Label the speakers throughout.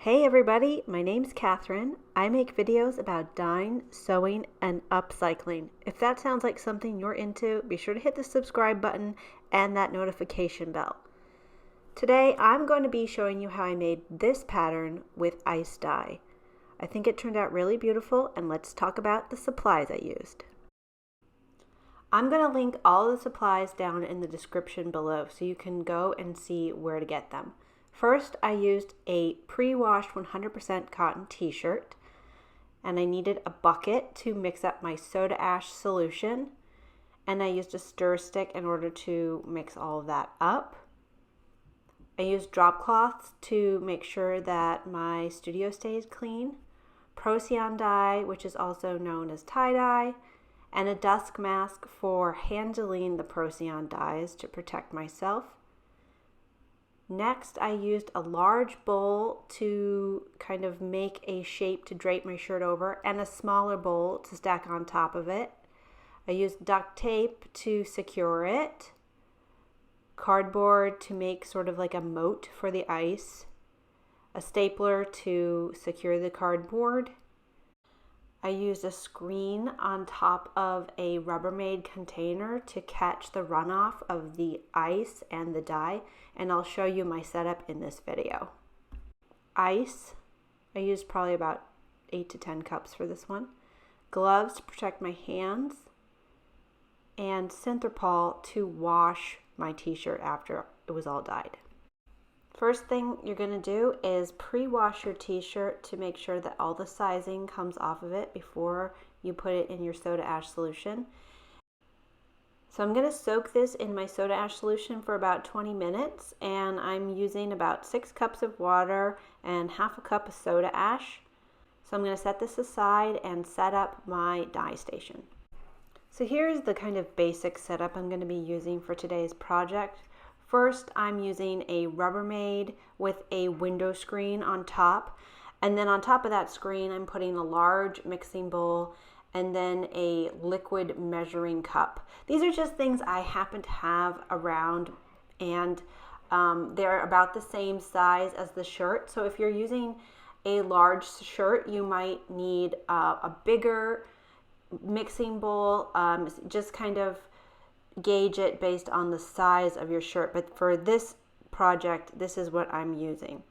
Speaker 1: Hey everybody, my name's Catherine. I make videos about dyeing, sewing, and upcycling. If that sounds like something you're into, be sure to hit the subscribe button and that notification bell. Today I'm going to be showing you how I made this pattern with ice dye. I think it turned out really beautiful, and let's talk about the supplies I used. I'm going to link all the supplies down in the description below so you can go and see where to get them. First, I used a pre-washed 100% cotton t-shirt, and I needed a bucket to mix up my soda ash solution, and I used a stir stick in order to mix all of that up. I used drop cloths to make sure that my studio stays clean, Procyon dye, which is also known as tie-dye, and a dust mask for handling the Procyon dyes to protect myself. Next, I used a large bowl to kind of make a shape to drape my shirt over, and a smaller bowl to stack on top of it. I used duct tape to secure it, cardboard to make sort of like a moat for the ice, a stapler to secure the cardboard. I used a screen on top of a Rubbermaid container to catch the runoff of the ice and the dye, and I'll show you my setup in this video. Ice, I used probably about 8 to 10 cups for this one. Gloves to protect my hands, and Synthropol to wash my t-shirt after it was all dyed. First thing you're going to do is pre-wash your t-shirt to make sure that all the sizing comes off of it before you put it in your soda ash solution. So I'm going to soak this in my soda ash solution for about 20 minutes, and I'm using about 6 cups of water and half a cup of soda ash. So I'm going to set this aside and set up my dye station. So here's the kind of basic setup I'm going to be using for today's project. First, I'm using a Rubbermaid with a window screen on top, and then on top of that screen I'm putting a large mixing bowl and then a liquid measuring cup. These are just things I happen to have around, and they're about the same size as the shirt. So if you're using a large shirt, you might need a bigger mixing bowl. Just kind of gauge it based on the size of your shirt, but for this project, this is what I'm using.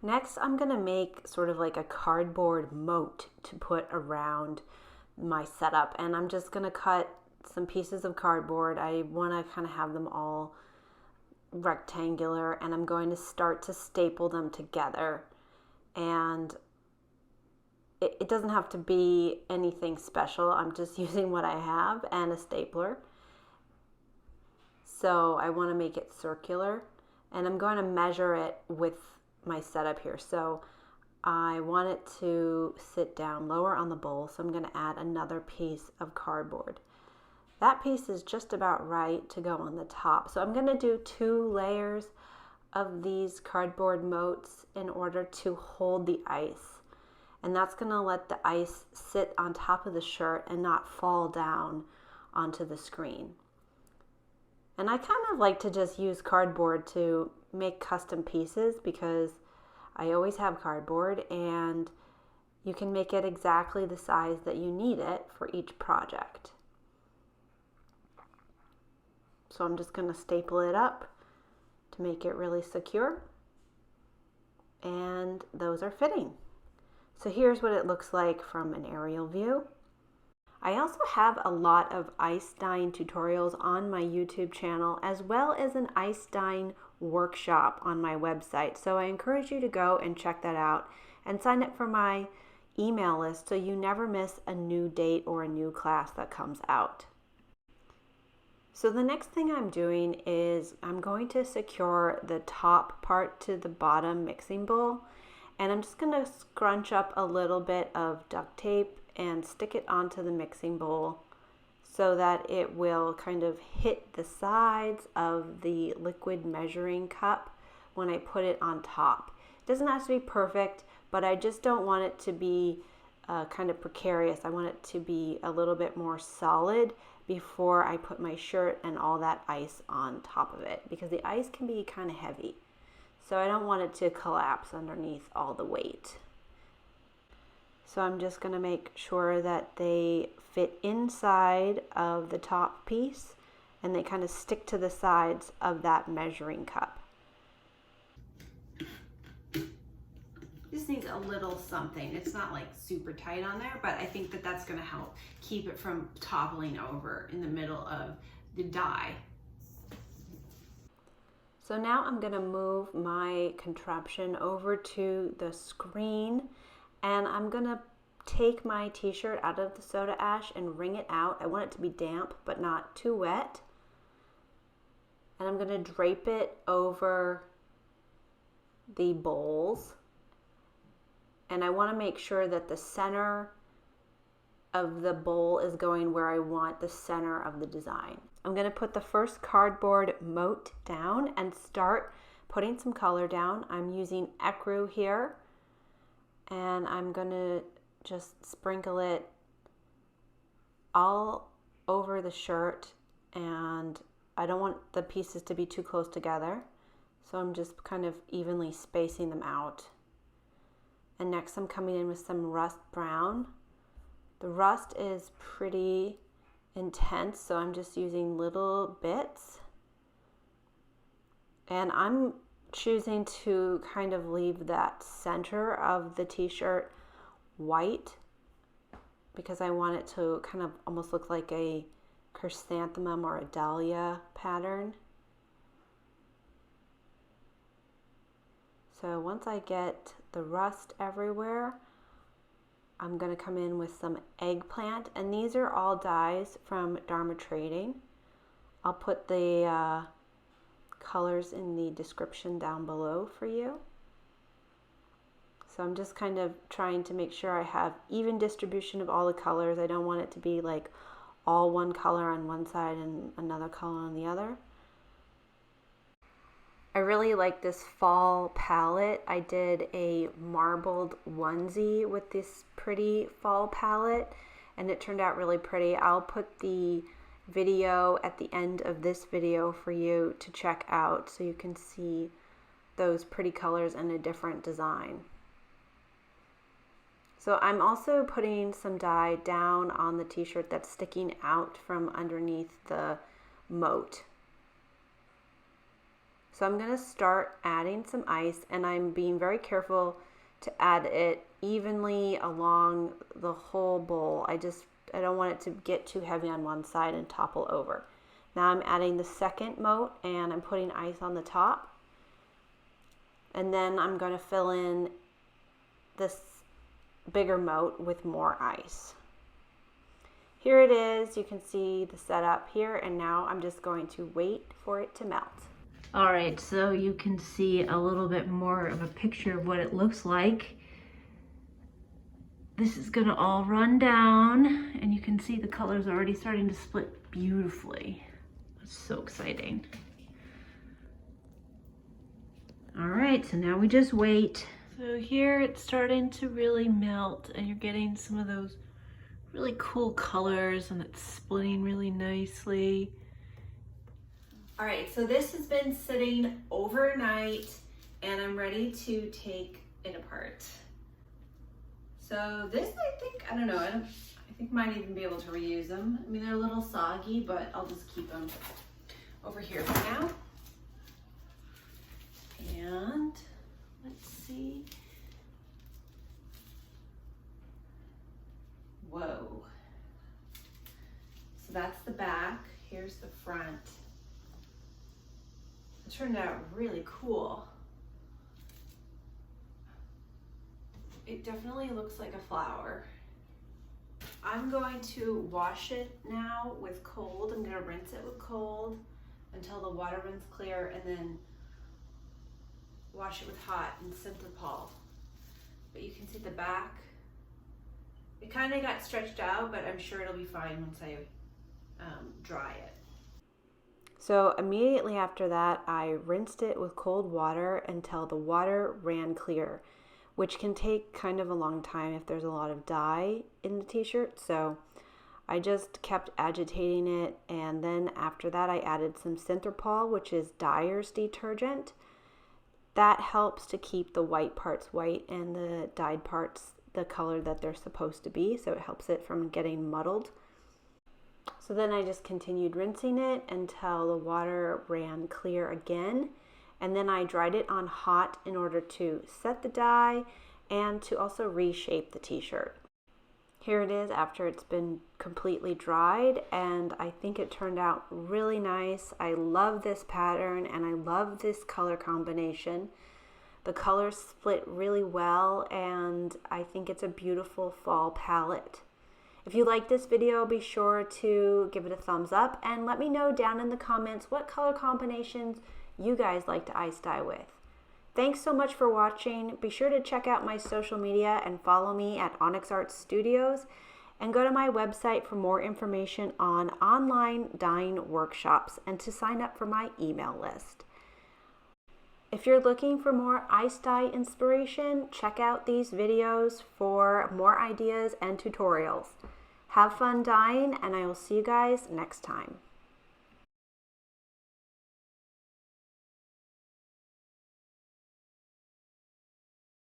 Speaker 1: Next, I'm going to make sort of like a cardboard moat to put around my setup, and I'm just going to cut some pieces of cardboard. I want to kind of have them all rectangular, and I'm going to start to staple them together, and it doesn't have to be anything special. I'm just using what I have and a stapler. So I want to make it circular, and I'm going to measure it with my setup here. So I want it to sit down lower on the bowl, so I'm going to add another piece of cardboard. That piece is just about right to go on the top. So I'm going to do 2 layers of these cardboard moats in order to hold the ice. And that's going to let the ice sit on top of the shirt and not fall down onto the screen. And I kind of like to just use cardboard to make custom pieces because I always have cardboard, and you can make it exactly the size that you need it for each project. So I'm just going to staple it up to make it really secure, and those are fitting. So here's what it looks like from an aerial view. I also have a lot of ice dyeing tutorials on my YouTube channel, as well as an ice dyeing workshop on my website. So I encourage you to go and check that out and sign up for my email list so you never miss a new date or a new class that comes out. So the next thing I'm doing is I'm going to secure the top part to the bottom mixing bowl, and I'm just going to scrunch up a little bit of duct tape and stick it onto the mixing bowl so that it will kind of hit the sides of the liquid measuring cup when I put it on top. It doesn't have to be perfect, but I just don't want it to be kind of precarious. I want it to be a little bit more solid before I put my shirt and all that ice on top of it, because the ice can be kind of heavy. So I don't want it to collapse underneath all the weight. So I'm just going to make sure that they fit inside of the top piece and they kind of stick to the sides of that measuring cup. This needs a little something. It's not like super tight on there, but I think that that's going to help keep it from toppling over in the middle of the die. So now I'm going to move my contraption over to the screen, and I'm going to take my t-shirt out of the soda ash and wring it out. I want it to be damp but not too wet. And I'm going to drape it over the bowls. And I want to make sure that the center of the bowl is going where I want the center of the design. I'm going to put the first cardboard moat down and start putting some color down. I'm using ecru here, and I'm going to just sprinkle it all over the shirt, and I don't want the pieces to be too close together, so I'm just kind of evenly spacing them out. And next I'm coming in with some rust brown. The rust is pretty intense, so I'm just using little bits. And I'm choosing to kind of leave that center of the t-shirt white because I want it to kind of almost look like a chrysanthemum or a dahlia pattern. So once I get the rust everywhere, I'm going to come in with some eggplant, and these are all dies from Dharma Trading. I'll put the colors in the description down below for you. So I'm just kind of trying to make sure I have even distribution of all the colors. I don't want it to be like all one color on one side and another color on the other. I really like this fall palette. I did a marbled onesie with this pretty fall palette, and it turned out really pretty. I'll put the video at the end of this video for you to check out so you can see those pretty colors and a different design. So I'm also putting some dye down on the t-shirt that's sticking out from underneath the moat. So I'm going to start adding some ice, and I'm being very careful to add it evenly along the whole bowl. I don't want it to get too heavy on one side and topple over. Now I'm adding the second moat, and I'm putting ice on the top. And then I'm going to fill in this bigger moat with more ice. Here it is. You can see the setup here, and now I'm just going to wait for it to melt. All right, so you can see a little bit more of a picture of what it looks like. This is gonna all run down, and you can see the colors already starting to split beautifully. It's so exciting. All right, so now we just wait. So here it's starting to really melt, and you're getting some of those really cool colors, and it's splitting really nicely. All right, so this has been sitting overnight, and I'm ready to take it apart. So this, I don't know, I think might even be able to reuse them. I mean, they're a little soggy, but I'll just keep them over here for now. And let's see. Whoa. So that's the back. Here's the front. It turned out really cool. It definitely looks like a flower. I'm going to wash it now with cold. I'm going to rinse it with cold until the water runs clear, and then wash it with hot and Synthropol. But you can see the back. It kind of got stretched out, but I'm sure it'll be fine once I dry it. So immediately after that, I rinsed it with cold water until the water ran clear, which can take kind of a long time if there's a lot of dye in the t-shirt. So I just kept agitating it, and then after that I added some Synthropol, which is dyer's detergent, That helps to keep the white parts white and the dyed parts the color that they're supposed to be, so it helps it from getting muddled. So then I just continued rinsing it until the water ran clear again, and then I dried it on hot in order to set the dye and to also reshape the t-shirt. Here it is after it's been completely dried, and I think it turned out really nice. I love this pattern and I love this color combination. The colors split really well, and I think it's a beautiful fall palette. If you like this video, be sure to give it a thumbs up and let me know down in the comments what color combinations you guys like to ice dye with. Thanks so much for watching. Be sure to check out my social media and follow me at Onyx Art Studios, and go to my website for more information on online dyeing workshops and to sign up for my email list. If you're looking for more ice dye inspiration, check out these videos for more ideas and tutorials. Have fun dyeing, and I will see you guys next time.